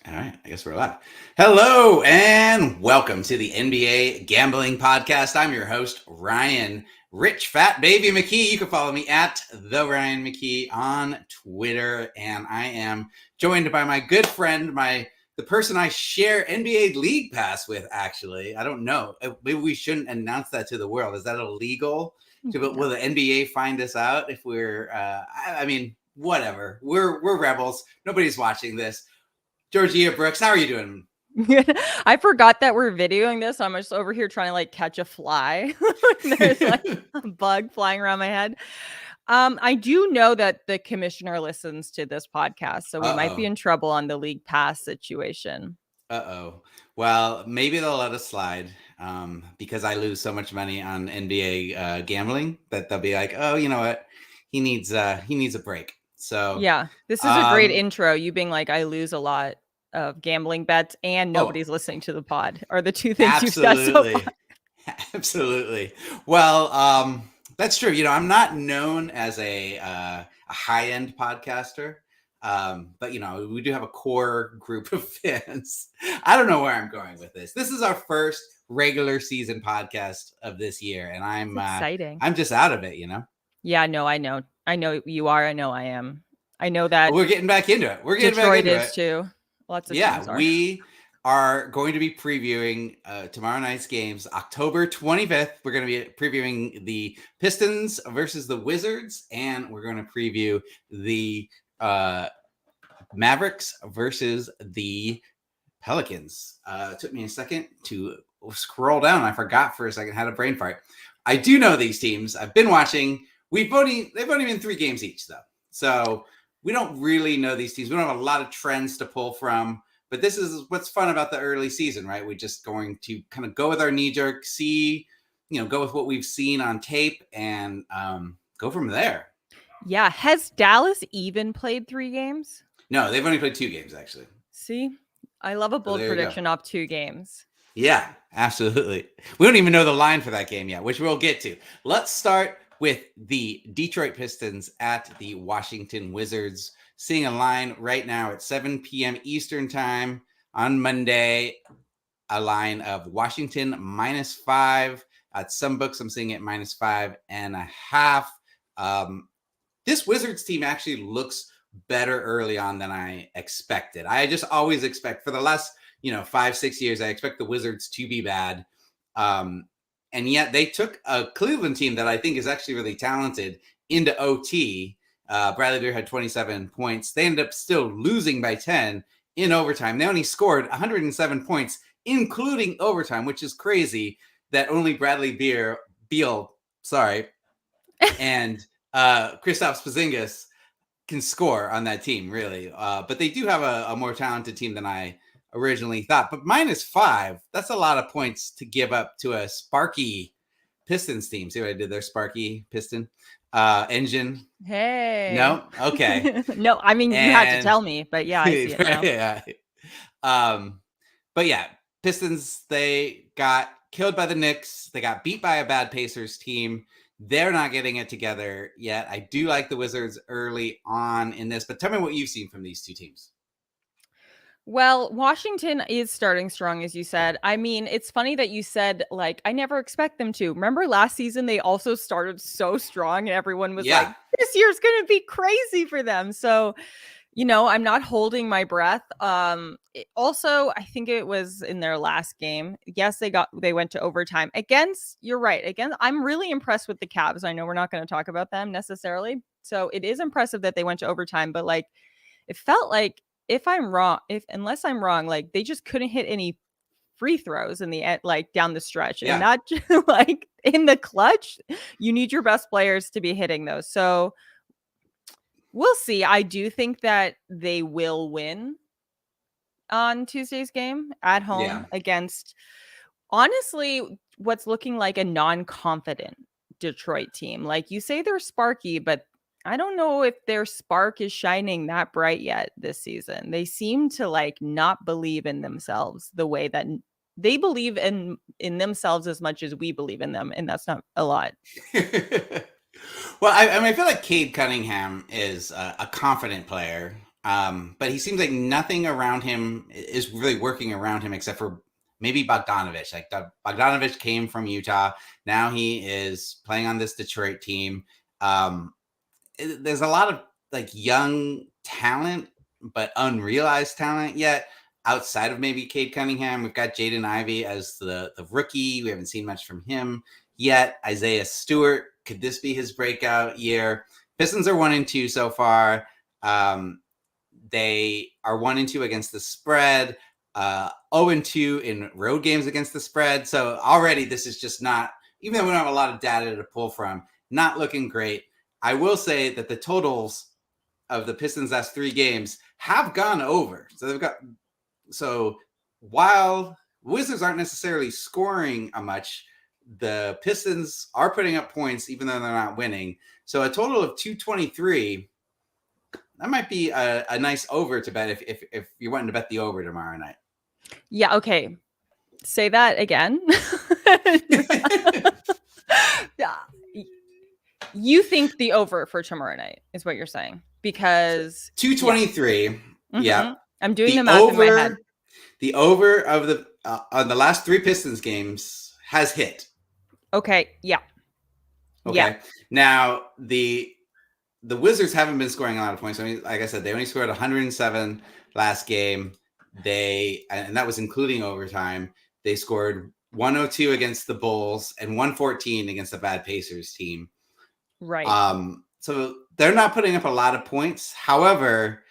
All right, I guess we're live. Hello and welcome to the NBA Gambling Podcast. I'm your host, Ryan Rich Fat Baby McKee. You can follow me at the Ryan McKee on Twitter, and I am joined by my good friend, the person I share NBA League Pass with. Actually, I don't know. Maybe we shouldn't announce that to the world. Is that illegal? Will the NBA find us out if we're? I mean, whatever. We're rebels. Nobody's watching this. Georgea Brooks, how are you doing? I forgot that we're videoing this. I'm just over here trying to catch a fly. There's a bug flying around my head. I do know that the commissioner listens to this podcast, so we might be in trouble on the league pass situation. Well, maybe they'll let us slide because I lose so much money on NBA gambling that they'll be like, oh, you know what? He needs a break. So yeah, this is a great intro. You being like, I lose a lot of gambling bets and nobody's listening to the pod are the two things you've said so far. Absolutely. Well, that's true. I'm not known as a high-end podcaster, but we do have a core group of fans. I don't know where I'm going with this. This is our first regular season podcast of this year, and I'm exciting. I'm just out of it, Yeah, no, I know you are. I know I am. I know that we're getting back into it. We're getting Detroit back into is too. Lots of teams are. We are going to be previewing tomorrow night's games, October 25th. We're going to be previewing the Pistons versus the Wizards, and we're going to preview the Mavericks versus the Pelicans. It took me a second to scroll down. I forgot for a second, had a brain fart. I do know these teams. I've been watching. They've only been 3 games each, though. So we don't really know these teams. We don't have a lot of trends to pull from. But this is what's fun about the early season, right? We're just going to kind of go with our knee-jerk, go with what we've seen on tape and go from there. Yeah. Has Dallas even played 3 games? No, they've only played 2 games, actually. See? I love a bold prediction off 2 games. Yeah, absolutely. We don't even know the line for that game yet, which we'll get to. Let's start with the Detroit Pistons at the Washington Wizards. Seeing a line right now at 7 p.m. Eastern time on Monday, a line of Washington -5. At some books, I'm seeing it -5.5. This Wizards team actually looks better early on than I expected. I just always expect for the last 5-6 years, I expect the Wizards to be bad. And yet they took a Cleveland team that I think is actually really talented into OT. Bradley Beal had 27 points. They ended up still losing by 10 in overtime. They only scored 107 points, including overtime, which is crazy that only Bradley Beal, and Kristaps Porzingis can score on that team, really. But they do have a more talented team than I originally thought. But -5, that's a lot of points to give up to a Sparky Pistons team. See what I did there? Sparky Piston engine. Hey. No? Okay. No, I mean, you had to tell me, but yeah, I see it now. Yeah. But yeah, Pistons, they got killed by the Knicks. They got beat by a bad Pacers team. They're not getting it together yet. I do like the Wizards early on in this, but tell me what you've seen from these 2 teams. Well, Washington is starting strong, as you said. I mean, it's funny that you said, I never expect them to. Remember last season, they also started so strong and everyone was like, this year's going to be crazy for them. So, I'm not holding my breath. Also, I think it was in their last game. Yes, they went to overtime you're right. Again, I'm really impressed with the Cavs. I know we're not going to talk about them necessarily. So it is impressive that they went to overtime, but it felt like, unless I'm wrong, they just couldn't hit any free throws in the end, down the stretch. And not in the clutch, you need your best players to be hitting those. So we'll see. I do think that they will win on Tuesday's game at home against, honestly, what's looking like a non-confident Detroit team. You say they're sparky, but I don't know if their spark is shining that bright yet this season. They seem to not believe in themselves the way that they believe in themselves as much as we believe in them. And that's not a lot. Well, I mean, I feel like Cade Cunningham is a confident player. But he seems like nothing around him is really working around him except for maybe Bogdanovich. Like Bogdanovich came from Utah. Now he is playing on this Detroit team. There's a lot of like young talent, but unrealized talent yet outside of maybe Cade Cunningham. We've got Jaden Ivey as the rookie. We haven't seen much from him yet. Isaiah Stewart, could this be his breakout year? Pistons are 1-2 so far. They are 1-2 against the spread, 0-2 in road games against the spread. So already this is just not, even though we don't have a lot of data to pull from, not looking great. I will say that the totals of the Pistons' last 3 games have gone over. So while Wizards aren't necessarily scoring much, the Pistons are putting up points even though they're not winning. So a total of 223. That might be a nice over to bet if you're wanting to bet the over tomorrow night. Yeah. Okay. Say that again. Yeah. You think the over for tomorrow night is what you're saying, because 223. Yeah. Mm-hmm. Yeah. I'm doing the math in my head. The over of the on the last 3 Pistons games has hit. Okay. Yeah. Okay. Yeah. Now the Wizards haven't been scoring a lot of points. I mean, like I said, they only scored 107 last game. And that was including overtime. They scored 102 against the Bulls and 114 against the bad Pacers team. Right. So they're not putting up a lot of points. However,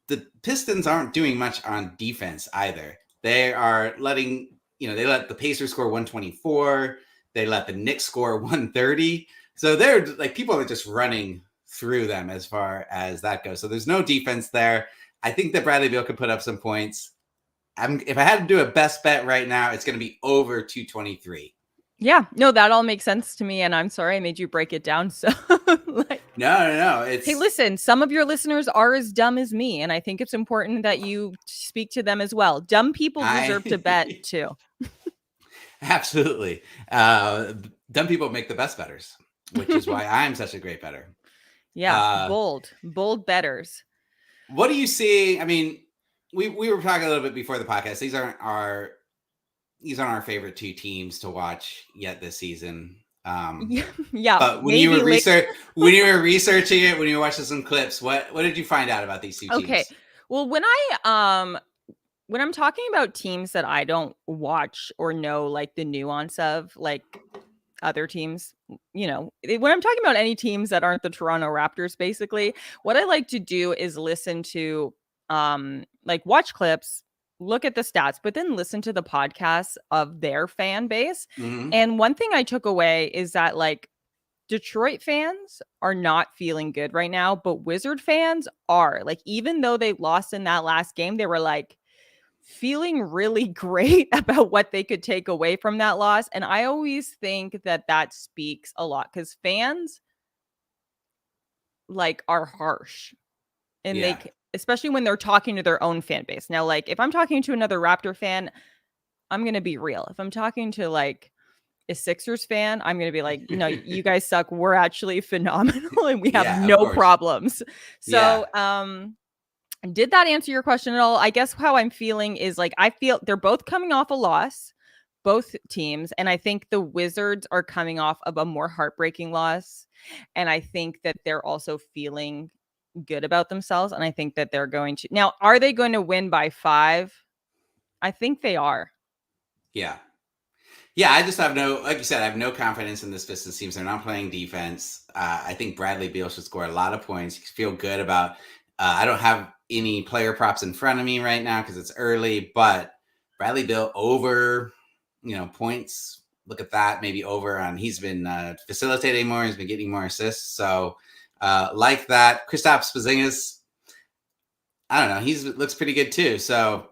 the Pistons aren't doing much on defense either. They are letting, they let the Pacers score 124. They let the Knicks score 130. So they're like, people are just running through them as far as that goes. So there's no defense there. I think that Bradley Beal could put up some points. If I had to do a best bet right now, it's going to be over 223. Yeah, no, that all makes sense to me. And I'm sorry I made you break it down. So No. Hey, listen, some of your listeners are as dumb as me. And I think it's important that you speak to them as well. Dumb people deserve to bet too. Absolutely. Dumb people make the best bettors, which is why I'm such a great bettor. Yeah, bold bettors. What do you see? I mean, we were talking a little bit before the podcast. These aren't our favorite 2 teams to watch yet this season. Yeah. But when you were researching it, when you were watching some clips, what did you find out about these 2 teams? Okay. Well, when I'm talking about teams that I don't watch or know like the nuance of, like other teams, when I'm talking about any teams that aren't the Toronto Raptors, basically, what I like to do is listen to like watch clips, look at the stats, but then listen to the podcasts of their fan base. Mm-hmm. And one thing I took away is that like Detroit fans are not feeling good right now, but Wizard fans are. Like, even though they lost in that last game, they were like feeling really great about what they could take away from that loss. And I always think that speaks a lot, because fans like are harsh, and they, especially when they're talking to their own fan base. Now, like if I'm talking to another Raptor fan, I'm going to be real. If I'm talking to like a Sixers fan, I'm going to be like, no, you guys suck. We're actually phenomenal and we have no problems. So, did that answer your question at all? I guess how I'm feeling is like, I feel they're both coming off a loss, both teams. And I think the Wizards are coming off of a more heartbreaking loss. And I think that they're also feeling good about themselves. And I think that they're going to, now, are they going to win by 5? I think they are. Yeah. Yeah, I just have like you said, I have no confidence in this Pistons team. They're not playing defense. I think Bradley Beal should score a lot of points. You feel good about, I don't have any player props in front of me right now because it's early, but Bradley Beal over, points. Look at that. Maybe over on, he's been facilitating more. He's been getting more assists. So like that. Kristaps Porzingis, I don't know. He looks pretty good too. So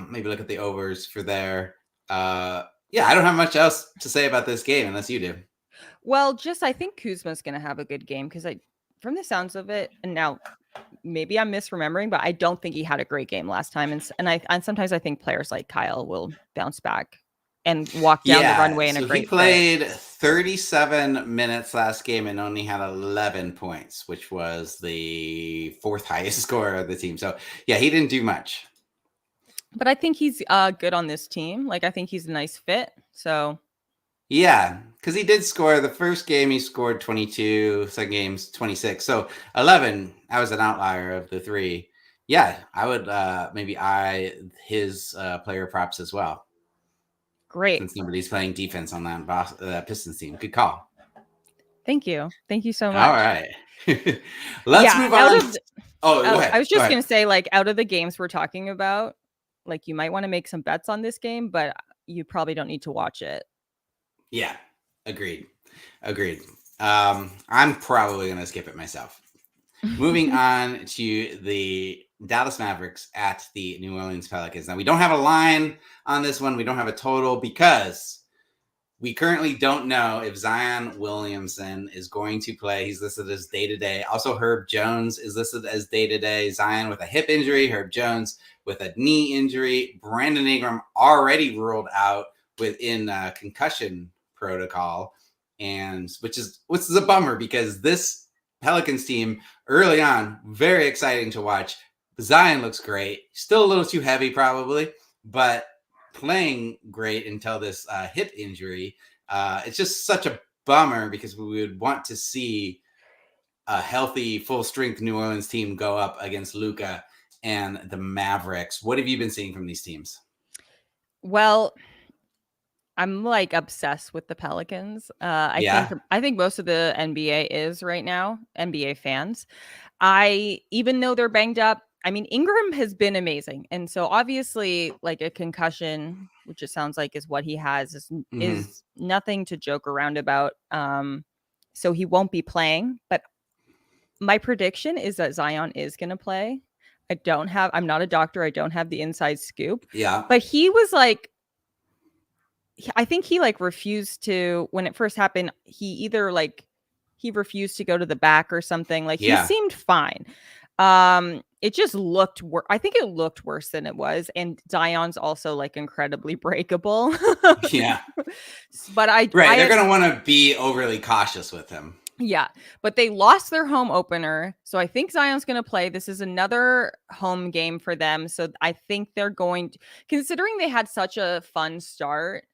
maybe look at the overs for there. Yeah, I don't have much else to say about this game unless you do. Well, I think Kuzma's going to have a good game because from the sounds of it, and now maybe I'm misremembering, but I don't think he had a great game last time. And sometimes I think players like Kyle will bounce back and walk down the runway in a So he great fit. played 37 minutes last game and only had 11 points, which was the fourth highest scorer of the team. So yeah, he didn't do much. But I think he's good on this team. Like, I think he's a nice fit. So yeah, because he did score the first game. He scored 22. Second game's 26. So 11. I was an outlier of the three. Yeah, I would maybe eye his player props as well. Great. Since nobody's playing defense on that Pistons team. Good call. Thank you. Thank you so much. All right. Let's move on. Go ahead. I was just going to say, like, out of the games we're talking about, like, you might want to make some bets on this game, but you probably don't need to watch it. Yeah, agreed. I'm probably going to skip it myself. Moving on to the Dallas Mavericks at the New Orleans Pelicans. Now, we don't have a line on this one. We don't have a total because we currently don't know if Zion Williamson is going to play. He's listed as day-to-day. Also, Herb Jones is listed as day-to-day. Zion with a hip injury. Is Jones with a knee injury. Brandon Ingram already ruled out within concussion protocol, and which is a bummer because this Pelicans team early on, very exciting to watch. Zion looks great. Still a little too heavy probably, but playing great until this hip injury. It's just such a bummer because we would want to see a healthy, full-strength New Orleans team go up against Luka and the Mavericks. What have you been seeing from these teams? Well, I'm like obsessed with the Pelicans. I think most of the NBA is right now, NBA fans. Even though they're banged up, I mean, Ingram has been amazing. And so obviously like a concussion, which it sounds like is what he has, is nothing to joke around about. So he won't be playing, but my prediction is that Zion is going to play. I'm not a doctor. I don't have the inside scoop. Yeah. But he was like, I think he like refused to, when it first happened, he refused to go to the back or something. Like he seemed fine. It just looked I think it looked worse than it was. And Zion's also like incredibly breakable. Yeah. But they're going to want to be overly cautious with him. Yeah, but they lost their home opener. So I think Zion's going to play. This is another home game for them. So I think they're going to, considering they had such a fun start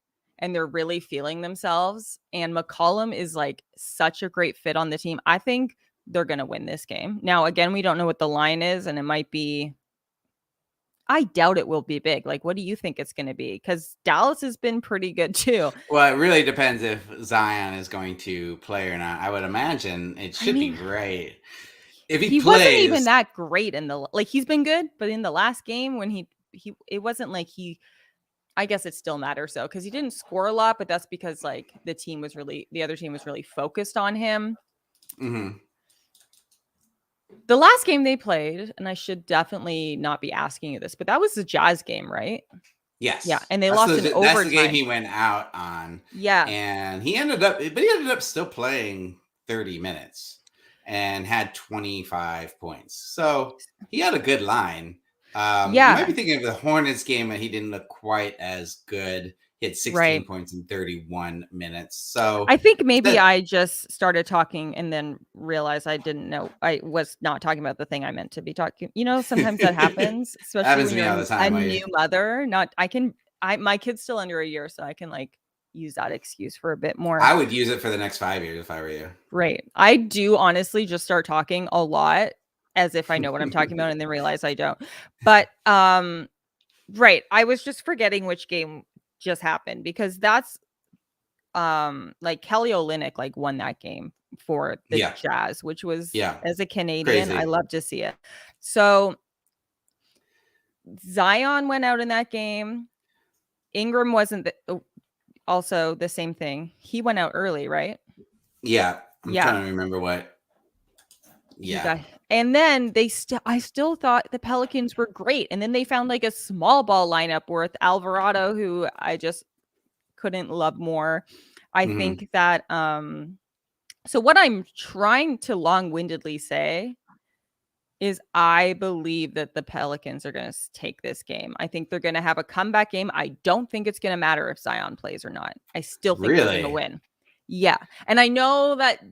and they're really feeling themselves, and McCollum is like such a great fit on the team, I think they're going to win this game. Now, again, we don't know what the line is, and it might be, I doubt it will be big. Like, what do you think it's going to be? Because Dallas has been pretty good too. Well, it really depends if Zion is going to play or not. I would imagine it should be great. If he plays, wasn't even that great he's been good, but in the last game when it wasn't like I guess it still matters though, because he didn't score a lot, but that's because like the other team was really focused on him. Mm-hmm. The last game they played, and I should definitely not be asking you this, but that was the Jazz game, right? Yes. Yeah, and they lost in overtime. That's the game he went out on. Yeah. And he ended up still playing 30 minutes and had 25 points. So he had a good line. You might be thinking of the Hornets game, and he didn't look quite as good. He had 16 points in 31 minutes. So I think maybe I just started talking and then realized I didn't know. I was not talking about the thing I meant to be talking. You know, sometimes that happens, especially when you're a new mother. My kid's still under a year, so I can like use that excuse for a bit more. I would use it for the next 5 years if I were you. Right. I do honestly just start talking a lot as if I know what I'm talking about and then realize I don't. But right. I was just forgetting which game just happened because that's like Kelly Olynyk like won that game for the Jazz, which was as a Canadian, crazy. I love to see it. So Zion went out in that game. Ingram wasn't also the same thing. He went out early, right? Yeah. I'm trying to remember what. Yeah. And then I still thought the Pelicans were great. And then they found like a small ball lineup with Alvarado, who I just couldn't love more. I think that so what I'm trying to long-windedly say is I believe that the Pelicans are going to take this game. I think they're going to have a comeback game. I don't think it's going to matter if Zion plays or not. I still think they're going to win. Yeah. And I know that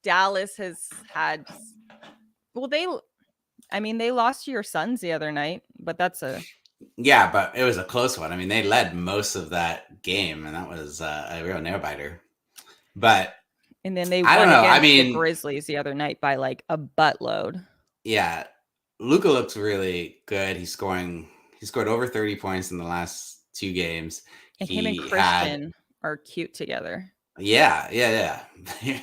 Dallas has had, they lost to your Suns the other night, but that's yeah, but it was a close one. I mean, they led most of that game, and that was a real nail biter. But and then they won against the Grizzlies the other night by like a buttload. Yeah, Luka looks really good. He scored over 30 points in the last 2 games. And him and Christian are cute together. Yeah.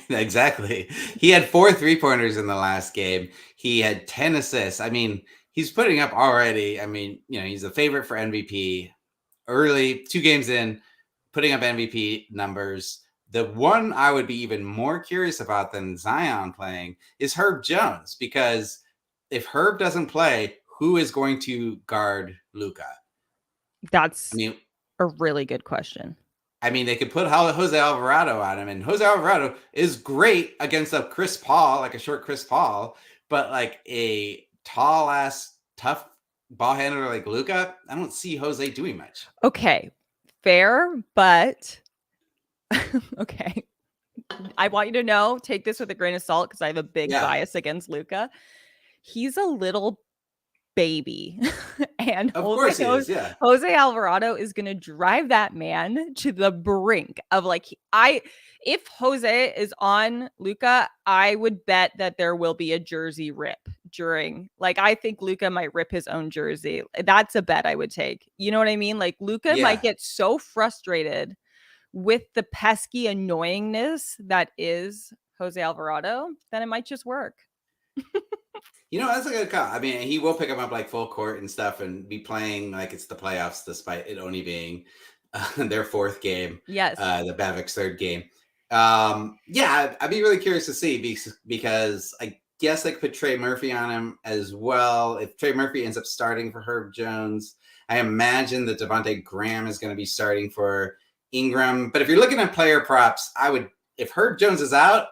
Exactly. He had 4 3-pointers in the last game. He had 10 assists. I mean, he's putting up already. I mean, he's a favorite for MVP early, 2 games in, putting up MVP numbers. The one I would be even more curious about than Zion playing is Herb Jones, because if Herb doesn't play, who is going to guard Luka? That's a really good question. I mean, they could put Jose Alvarado on him, and Jose Alvarado is great against a Chris Paul, like a short Chris Paul, but like a tall ass, tough ball handler like Luka, I don't see Jose doing much. Okay, fair, but okay. I want you to know, take this with a grain of salt because I have a big bias against Luka. He's a little baby. And of course he is, yeah. Jose Alvarado is going to drive that man to the brink of if Jose is on Luka, I would bet that there will be a jersey rip during, I think Luka might rip his own jersey. That's a bet I would take. You know what I mean? Like Luka might get so frustrated with the pesky annoyingness that is Jose Alvarado, then it might just work. That's a good call. I mean, he will pick him up like full court and stuff and be playing like it's the playoffs, despite it only being their 4th game. Yes. The Mavericks' 3rd game. I'd be really curious to see because I guess they could put Trey Murphy on him as well. If Trey Murphy ends up starting for Herb Jones, I imagine that Devontae Graham is going to be starting for Ingram. But if you're looking at player props, if Herb Jones is out,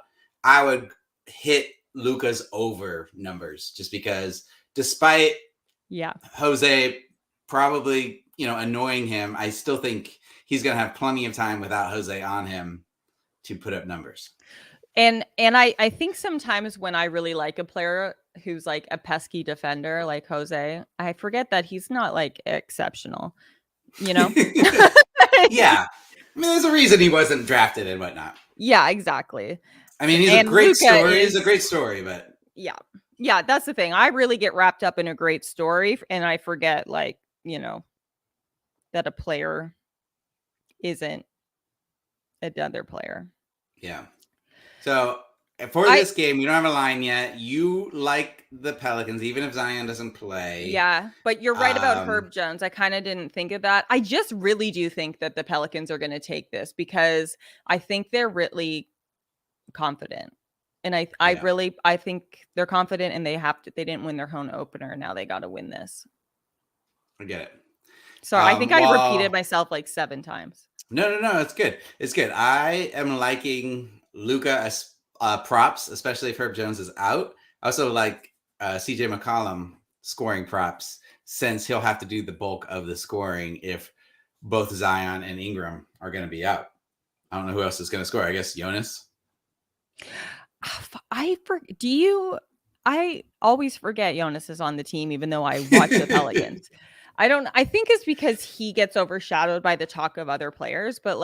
I would hit Luka's over numbers, just because despite Jose probably annoying him, I still think he's going to have plenty of time without Jose on him to put up numbers. And I think sometimes when I really like a player who's like a pesky defender like Jose, I forget that he's not like exceptional, Yeah. I mean, there's a reason he wasn't drafted and whatnot. Yeah, exactly. I mean, he's a great story. It's a great story, but yeah, that's the thing. I really get wrapped up in a great story, and I forget, that a player isn't another player. Yeah. So for this game, we don't have a line yet. You like the Pelicans, even if Zion doesn't play. Yeah, but you're right about Herb Jones. I kind of didn't think of that. I just really do think that the Pelicans are going to take this because I think they're really confident, and I think they're confident, and they didn't win their home opener, and now they got to win this. I get it. So I think I repeated myself like 7 times. No, it's good. I am liking Luka as props, especially if Herb Jones is out. I also like CJ McCollum scoring props, since he'll have to do the bulk of the scoring if both Zion and Ingram are going to be out. I don't know who else is going to score. I guess Jonas. I always forget Jonas is on the team, even though I watch the Pelicans. I think it's because he gets overshadowed by the talk of other players, but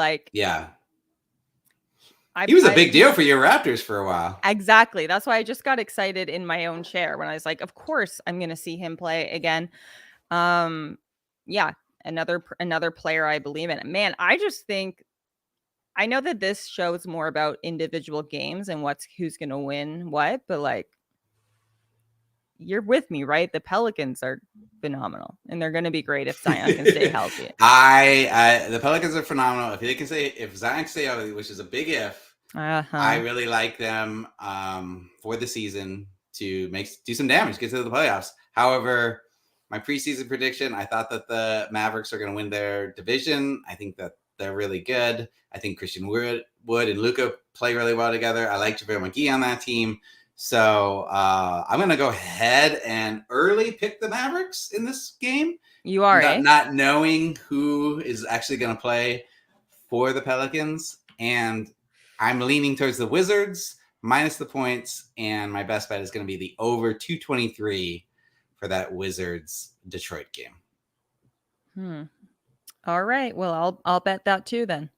he was a big deal for your Raptors for a while. Exactly. That's why I just got excited in my own chair when I was like, of course I'm going to see him play again. Another player I believe in. Man, I know that this shows more about individual games and who's going to win what, but you're with me, right? The Pelicans are phenomenal, and they're going to be great if Zion can stay healthy. The Pelicans are phenomenal. If Zion can stay healthy, which is a big if, I really like them for the season to do some damage, get to the playoffs. However, my preseason prediction, I thought that the Mavericks are going to win their division. I think that they're really good. I think Christian Wood and Luka play really well together. I like JaVale McGee on that team. So I'm going to go ahead and early pick the Mavericks in this game. You are, not knowing who is actually going to play for the Pelicans. And I'm leaning towards the Wizards minus the points. And my best bet is going to be the over 223 for that Wizards Detroit game. All right. Well, I'll bet that too then.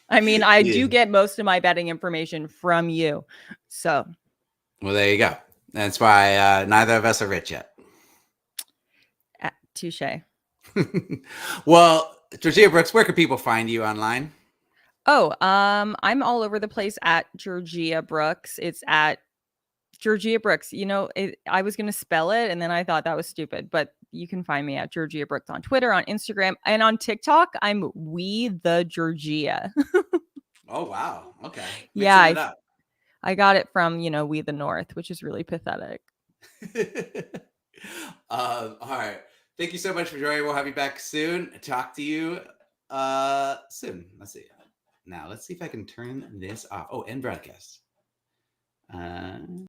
I mean, I do get most of my betting information from you. So. Well, there you go. That's why neither of us are rich yet. Touche. Well, Georgea Brooks, where can people find you online? Oh, I'm all over the place at Georgea Brooks. It's at Georgea Brooks. You know, I was going to spell it and then I thought that was stupid, but you can find me at Georgea Brooks on Twitter, on Instagram, and on TikTok. I'm We the Georgea. Oh, wow. Okay. Yeah. I got it from, We the North, which is really pathetic. All right. Thank you so much for joining. We'll have you back soon. Talk to you soon. Let's see. Now, let's see if I can turn this off. Oh, end broadcast.